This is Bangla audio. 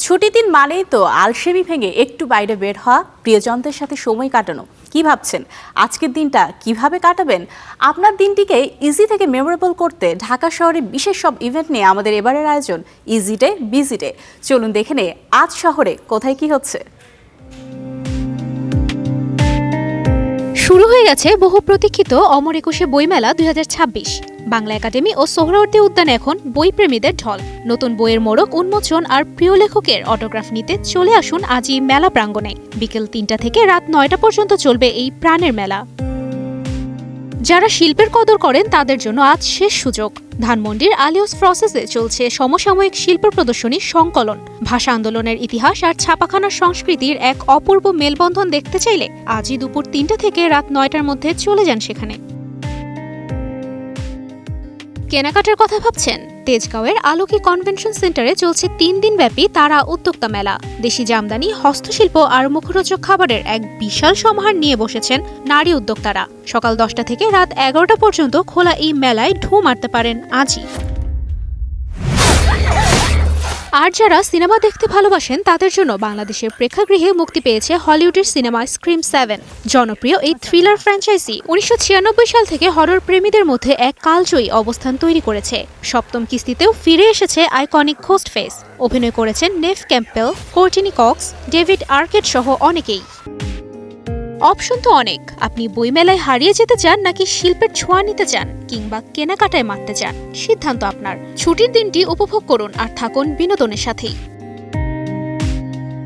ছুটির দিন মানেই তো আলসেমি ভেঙে একটু বাইরে বের হওয়া, প্রিয়জনদের সাথে সময় কাটানো। কি ভাবছেন আজকের দিনটা কিভাবে কাটাবেন? আপনার দিনটিকে ইজি থেকে মেমোরেবল করতে ঢাকা শহরে বিশেষ সব ইভেন্ট নিয়ে আমাদের এবারের আয়োজন ইজি ডে বিজি ডে। চলুন দেখে নে আজ শহরে কোথায় কি হচ্ছে। শুরু হয়ে গেছে বহু প্রতীক্ষিত অমর একুশে বইমেলা ২০২৬। বাংলা একাডেমি ও সোহরাওয়ার্দী উদ্যানে এখন বইপ্রেমীদের ঢল। নতুন বইয়ের মোড়ক উন্মোচন আর প্রিয় লেখকের অটোগ্রাফ নিতে চলে আসুন আজই মেলা প্রাঙ্গণে। বিকেল ৩টা থেকে রাত ৯টা পর্যন্ত চলবে এই প্রাণের মেলা। যারা শিল্পের কদর করেন তাদের জন্য আজ শেষ সুযোগ। ধানমন্ডির আলিয়স প্রসেসে চলছে সমসাময়িক শিল্প প্রদর্শনী সংকলন। ভাষা আন্দোলনের ইতিহাস আর ছাপাখানার সংস্কৃতির এক অপূর্ব মেলবন্ধন দেখতে চাইলে আজই দুপুর ৩টা থেকে রাত ৯টার মধ্যে চলে যান সেখানে। কেনাকাটার কথা ভাবছেন? তেজগাঁওয়ের আলোকি কনভেনশন সেন্টারে চলছে ৩ দিনব্যাপী তারা উদ্যোক্তা মেলা। দেশি জামদানি, হস্তশিল্প আর মুখরোচক খাবারের এক বিশাল সমাহার নিয়ে বসেছেন নারী উদ্যোক্তারা। সকাল 10টা থেকে রাত 11টা পর্যন্ত খোলা এই মেলায় ঢু মারতে পারেন আজই। আর যারা সিনেমা দেখতে ভালোবাসেন তাদের জন্য বাংলাদেশের প্রেক্ষাগৃহে মুক্তি পেয়েছে হলিউডের সিনেমা স্ক্রিম 7। জনপ্রিয় এই থ্রিলার ফ্র্যাঞ্চাইজি ১৯৯৬ সাল থেকে হরর প্রেমীদের মধ্যে এক কালজয়ী অবস্থান তৈরি করেছে। সপ্তম কিস্তিতেও ফিরে এসেছে আইকনিক ঘোস্টফেস। অভিনয় করেছেন নেভ ক্যাম্পবেল, কোর্টিনি কক্স, ডেভিড আর্কেট সহ অনেকেই। অপশন তো অনেক। আপনি বইমেলায় হারিয়ে যেতে চান নাকি শিল্পের ছোঁয়া নিতে চান কিংবা কেনাকাটায় মারতে চান, সিদ্ধান্ত আপনার। ছুটির দিনটি উপভোগ করুন আর থাকুন বিনোদনের সাথেই।